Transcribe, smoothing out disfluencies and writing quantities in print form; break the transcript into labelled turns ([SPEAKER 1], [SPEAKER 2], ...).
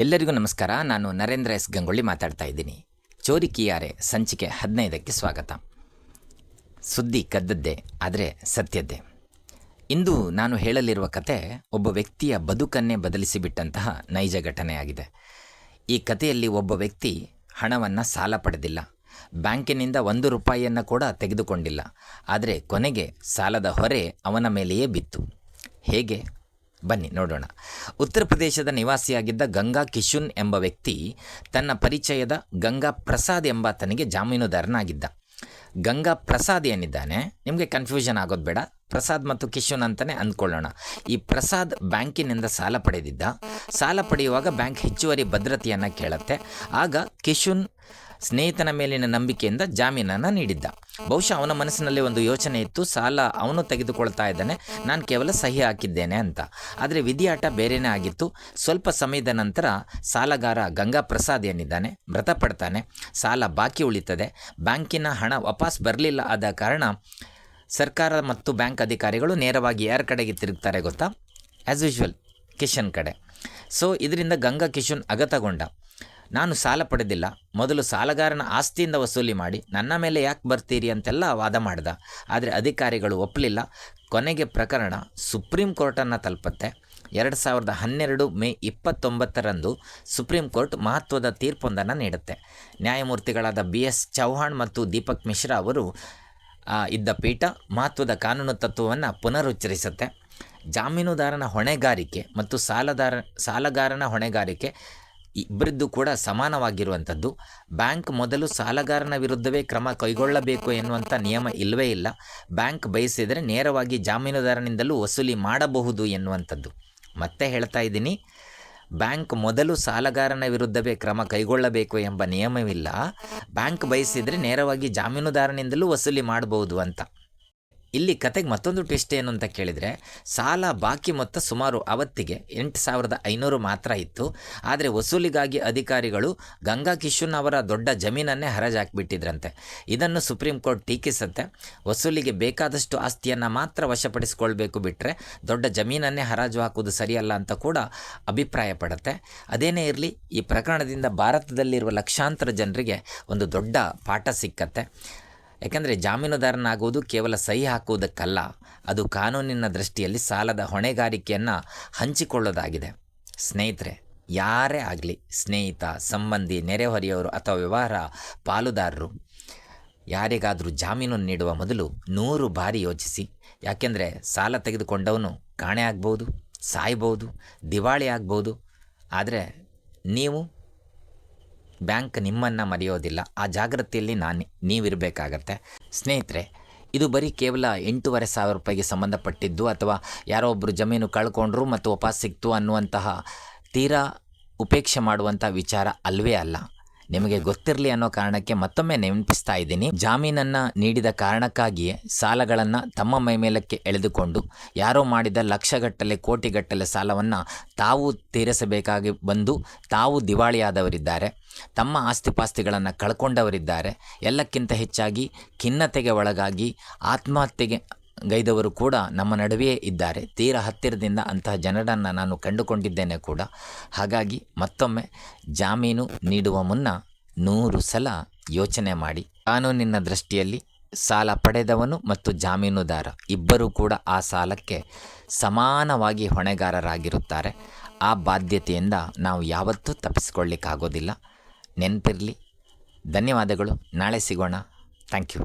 [SPEAKER 1] ಎಲ್ಲರಿಗೂ ನಮಸ್ಕಾರ. ನಾನು ನರೇಂದ್ರ ಎಸ್ ಗಂಗೊಳ್ಳಿ ಮಾತಾಡ್ತಾ ಇದ್ದೀನಿ. ಚೋರಿ ಕಿಯಾರೆ ಸಂಚಿಕೆ 15ಕ್ಕೆ ಸ್ವಾಗತ. ಸುದ್ದಿ ಕದ್ದದ್ದೇ, ಆದರೆ ಸತ್ಯದ್ದೇ. ಇಂದು ನಾನು ಹೇಳಲಿರುವ ಕತೆ ಒಬ್ಬ ವ್ಯಕ್ತಿಯ ಬದುಕನ್ನೇ ಬದಲಿಸಿಬಿಟ್ಟಂತಹ ನೈಜ ಘಟನೆಯಾಗಿದೆ. ಈ ಕಥೆಯಲ್ಲಿ ಒಬ್ಬ ವ್ಯಕ್ತಿ ಹಣವನ್ನು ಸಾಲ ಪಡೆದಿಲ್ಲ, ಬ್ಯಾಂಕಿನಿಂದ 1 ರೂಪಾಯಿಯನ್ನು ಕೂಡ ತೆಗೆದುಕೊಂಡಿಲ್ಲ. ಆದರೆ ಕೊನೆಗೆ ಸಾಲದ ಹೊರೆ ಅವನ ಮೇಲೆಯೇ ಬಿತ್ತು. ಹೇಗೆ? ಬನ್ನಿ ನೋಡೋಣ. ಉತ್ತರ ಪ್ರದೇಶದ ನಿವಾಸಿಯಾಗಿದ್ದ ಗಂಗಾ ಕಿಶುನ್ ಎಂಬ ವ್ಯಕ್ತಿ ತನ್ನ ಪರಿಚಯದ ಗಂಗಾ ಪ್ರಸಾದ್ ಎಂಬಾತನಿಗೆ ಜಾಮೀನುದಾರನಾಗಿದ್ದ. ಗಂಗಾ ಪ್ರಸಾದ್ ಏನಿದ್ದಾನೆ, ನಿಮಗೆ ಕನ್ಫ್ಯೂಷನ್ ಆಗೋದು ಬೇಡ, ಪ್ರಸಾದ್ ಮತ್ತು ಕಿಶುನ್ ಅಂತಲೇ ಅಂದ್ಕೊಳ್ಳೋಣ. ಈ ಪ್ರಸಾದ್ ಬ್ಯಾಂಕಿನಿಂದ ಸಾಲ ಪಡೆದಿದ್ದ. ಸಾಲ ಪಡೆಯುವಾಗ ಬ್ಯಾಂಕ್ ಹೆಚ್ಚುವರಿ ಭದ್ರತೆಯನ್ನು ಕೇಳುತ್ತೆ. ಆಗ ಕಿಶುನ್ ಸ್ನೇಹಿತನ ಮೇಲಿನ ನಂಬಿಕೆಯಿಂದ ಜಾಮೀನನ್ನು ನೀಡಿದ್ದ. ಬಹುಶಃ ಅವನ ಮನಸ್ಸಿನಲ್ಲಿ ಒಂದು ಯೋಚನೆ ಇತ್ತು, ಸಾಲ ಅವನು ತೆಗೆದುಕೊಳ್ತಾ ಇದ್ದಾನೆ, ನಾನು ಕೇವಲ ಸಹಿ ಹಾಕಿದ್ದೇನೆ ಅಂತ. ಆದರೆ ವಿಧಿಯಾಟ ಬೇರೆಯೇ ಆಗಿತ್ತು. ಸ್ವಲ್ಪ ಸಮಯದ ನಂತರ ಸಾಲಗಾರ ಗಂಗಾ ಪ್ರಸಾದ್ ಏನಿದ್ದಾನೆ ಮೃತಪಡ್ತಾನೆ. ಸಾಲ ಬಾಕಿ ಉಳಿತದೆ. ಬ್ಯಾಂಕಿನ ಹಣ ವಾಪಸ್ ಬರಲಿಲ್ಲ. ಆದ ಕಾರಣ ಸರ್ಕಾರ ಮತ್ತು ಬ್ಯಾಂಕ್ ಅಧಿಕಾರಿಗಳು ನೇರವಾಗಿ ಯಾರ ಕಡೆಗೆ ತಿರುಗ್ತಾರೆ ಗೊತ್ತಾ? ಆ್ಯಸ್ ಯೂಶ್ವಲ್ ಕಿಶನ್ ಕಡೆ. ಸೊ ಇದರಿಂದ ಗಂಗಾ ಕಿಶನ್ ಅಗತಗೊಂಡ. ನಾನು ಸಾಲ ಪಡೆದಿಲ್ಲ, ಮೊದಲು ಸಾಲಗಾರನ ಆಸ್ತಿಯಿಂದ ವಸೂಲಿ ಮಾಡಿ ನನ್ನ ಮೇಲೆ ಯಾಕೆ ಬರ್ತೀರಿ ಅಂತೆಲ್ಲ ವಾದ ಮಾಡ್ದ. ಆದರೆ ಅಧಿಕಾರಿಗಳು ಒಪ್ಪಲಿಲ್ಲ. ಕೊನೆಗೆ ಪ್ರಕರಣ ಸುಪ್ರೀಂ ಕೋರ್ಟನ್ನು ತಲುಪುತ್ತೆ. 2012 ಮೇ 29ರಂದು ಸುಪ್ರೀಂ ಕೋರ್ಟ್ ಮಹತ್ವದ ತೀರ್ಪೊಂದನ್ನು ನೀಡುತ್ತೆ. ನ್ಯಾಯಮೂರ್ತಿಗಳಾದ BS ಚೌಹಾಣ್ ಮತ್ತು ದೀಪಕ್ ಮಿಶ್ರಾ ಅವರು ಇದ್ದ ಪೀಠ ಮಹತ್ವದ ಕಾನೂನು ತತ್ವವನ್ನು ಪುನರುಚ್ಚರಿಸುತ್ತೆ. ಜಾಮೀನುದಾರನ ಹೊಣೆಗಾರಿಕೆ ಮತ್ತು ಸಾಲಗಾರನ ಹೊಣೆಗಾರಿಕೆ ಇಬ್ಬರದ್ದು ಕೂಡ ಸಮಾನವಾಗಿರುವಂಥದ್ದು. ಬ್ಯಾಂಕ್ ಮೊದಲು ಸಾಲಗಾರನ ವಿರುದ್ಧವೇ ಕ್ರಮ ಕೈಗೊಳ್ಳಬೇಕು ಎನ್ನುವಂಥ ನಿಯಮ ಇಲ್ಲವೇ ಇಲ್ಲ. ಬ್ಯಾಂಕ್ ಬಯಸಿದರೆ ನೇರವಾಗಿ ಜಾಮೀನುದಾರನಿಂದಲೂ ವಸೂಲಿ ಮಾಡಬಹುದು ಎನ್ನುವಂಥದ್ದು. ಮತ್ತೆ ಹೇಳ್ತಾ ಇದ್ದೀನಿ, ಬ್ಯಾಂಕ್ ಮೊದಲು ಸಾಲಗಾರನ ವಿರುದ್ಧವೇ ಕ್ರಮ ಕೈಗೊಳ್ಳಬೇಕು ಎಂಬ ನಿಯಮವಿಲ್ಲ. ಬ್ಯಾಂಕ್ ಬಯಸಿದರೆ ನೇರವಾಗಿ ಜಾಮೀನುದಾರನಿಂದಲೂ ವಸೂಲಿ ಮಾಡಬಹುದು ಅಂತ. ಇಲ್ಲಿ ಕತೆಗೆ ಮತ್ತೊಂದು ಟ್ವಿಸ್ಟ್ ಏನು ಅಂತ ಕೇಳಿದರೆ, ಸಾಲ ಬಾಕಿ ಮೊತ್ತ ಸುಮಾರು ಅವತ್ತಿಗೆ 8,500 ಮಾತ್ರ ಇತ್ತು. ಆದರೆ ವಸೂಲಿಗಾಗಿ ಅಧಿಕಾರಿಗಳು ಗಂಗಾ ಕಿಶುನ್ ಅವರ ದೊಡ್ಡ ಜಮೀನನ್ನೇ ಹರಾಜಾಕಿಬಿಟ್ಟಿದ್ರಂತೆ. ಇದನ್ನು ಸುಪ್ರೀಂ ಕೋರ್ಟ್ ಟೀಕಿಸುತ್ತೆ. ವಸೂಲಿಗೆ ಬೇಕಾದಷ್ಟು ಆಸ್ತಿಯನ್ನು ಮಾತ್ರ ವಶಪಡಿಸಿಕೊಳ್ಬೇಕು, ಬಿಟ್ಟರೆ ದೊಡ್ಡ ಜಮೀನನ್ನೇ ಹರಾಜು ಹಾಕುವುದು ಸರಿಯಲ್ಲ ಅಂತ ಕೂಡ ಅಭಿಪ್ರಾಯ ಪಡುತ್ತೆ. ಅದೇನೇ ಇರಲಿ, ಈ ಪ್ರಕರಣದಿಂದ ಭಾರತದಲ್ಲಿರುವ ಲಕ್ಷಾಂತರ ಜನರಿಗೆ ಒಂದು ದೊಡ್ಡ ಪಾಠ ಸಿಕ್ಕತ್ತೆ. ಯಾಕೆಂದರೆ ಜಾಮೀನುದಾರನಾಗುವುದು ಕೇವಲ ಸಹಿ ಹಾಕುವುದಕ್ಕಲ್ಲ, ಅದು ಕಾನೂನಿನ ದೃಷ್ಟಿಯಲ್ಲಿ ಸಾಲದ ಹೊಣೆಗಾರಿಕೆಯನ್ನು ಹಂಚಿಕೊಳ್ಳೋದಾಗಿದೆ. ಸ್ನೇಹಿತರೆ, ಯಾರೇ ಆಗಲಿ, ಸ್ನೇಹಿತ, ಸಂಬಂಧಿ, ನೆರೆಹೊರೆಯವರು ಅಥವಾ ವ್ಯವಹಾರ ಪಾಲುದಾರರು ಯಾರಿಗಾದರೂ ಜಾಮೀನು ನೀಡುವ ಮೊದಲು 100 ಬಾರಿ ಯೋಚಿಸಿ. ಯಾಕೆಂದರೆ ಸಾಲ ತೆಗೆದುಕೊಂಡವನು ಕಾಣೆ ಆಗ್ಬೋದು, ಸಾಯ್ಬೋದು, ದಿವಾಳಿ ಆಗ್ಬೋದು. ಆದರೆ ಬ್ಯಾಂಕ್ ನಿಮ್ಮನ್ನು ಮರೆಯೋದಿಲ್ಲ. ಆ ಜಾಗೃತಿಯಲ್ಲಿ ನೀವಿರಬೇಕಾಗತ್ತೆ. ಸ್ನೇಹಿತರೆ, ಇದು ಬರೀ ಕೇವಲ 8,500 ರೂಪಾಯಿಗೆ ಸಂಬಂಧಪಟ್ಟಿದ್ದು ಅಥವಾ ಯಾರೋ ಒಬ್ಬರು ಜಮೀನು ಕಳ್ಕೊಂಡ್ರು ಮತ್ತು ವಾಪಸ್ ಸಿಕ್ತು ಅನ್ನುವಂತಹ ತೀರಾ ಉಪೇಕ್ಷೆ ಮಾಡುವಂಥ ವಿಚಾರ ಅಲ್ವೇ ಅಲ್ಲ. ನಿಮಗೆ ಗೊತ್ತಿರಲಿ ಅನ್ನೋ ಕಾರಣಕ್ಕೆ ಮತ್ತೊಮ್ಮೆ ನೆನಪಿಸ್ತಾ ಇದ್ದೀನಿ. ಜಾಮೀನನ್ನು ನೀಡಿದ ಕಾರಣಕ್ಕಾಗಿಯೇ ಸಾಲಗಳನ್ನು ತಮ್ಮ ಮೈಮೇಲಕ್ಕೆ ಎಳೆದುಕೊಂಡು ಯಾರೋ ಮಾಡಿದ ಲಕ್ಷಗಟ್ಟಲೆ ಕೋಟಿಗಟ್ಟಲೆ ಸಾಲವನ್ನು ತಾವು ತೀರಿಸಬೇಕಾಗಿ ಬಂದು ತಾವು ದಿವಾಳಿಯಾದವರಿದ್ದಾರೆ. ತಮ್ಮ ಆಸ್ತಿಪಾಸ್ತಿಗಳನ್ನು ಕಳ್ಕೊಂಡವರಿದ್ದಾರೆ. ಎಲ್ಲಕ್ಕಿಂತ ಹೆಚ್ಚಾಗಿ ಖಿನ್ನತೆಗೆ ಒಳಗಾಗಿ ಆತ್ಮಹತ್ಯೆಗೆ ಗೈದವರು ಕೂಡ ನಮ್ಮ ನಡುವೆಯೇ ಇದ್ದಾರೆ. ತೀರಾ ಹತ್ತಿರದಿಂದ ಅಂತಹ ಜನರನ್ನು ನಾನು ಕಂಡುಕೊಂಡಿದ್ದೇನೆ ಕೂಡ. ಹಾಗಾಗಿ ಮತ್ತೊಮ್ಮೆ ಜಾಮೀನು ನೀಡುವ ಮುನ್ನ 100 ಸಲ ಯೋಚನೆ ಮಾಡಿ. ಕಾನೂನಿನ ದೃಷ್ಟಿಯಲ್ಲಿ ಸಾಲ ಪಡೆದವನು ಮತ್ತು ಜಾಮೀನುದಾರ ಇಬ್ಬರೂ ಕೂಡ ಆ ಸಾಲಕ್ಕೆ ಸಮಾನವಾಗಿ ಹೊಣೆಗಾರರಾಗಿರುತ್ತಾರೆ. ಆ ಬಾಧ್ಯತೆಯಿಂದ ನಾವು ಯಾವತ್ತೂ ತಪ್ಪಿಸಿಕೊಳ್ಳಿಕ್ಕಾಗೋದಿಲ್ಲ. ನೆನಪಿರಲಿ. ಧನ್ಯವಾದಗಳು. ನಾಳೆ ಸಿಗೋಣ. Thank you.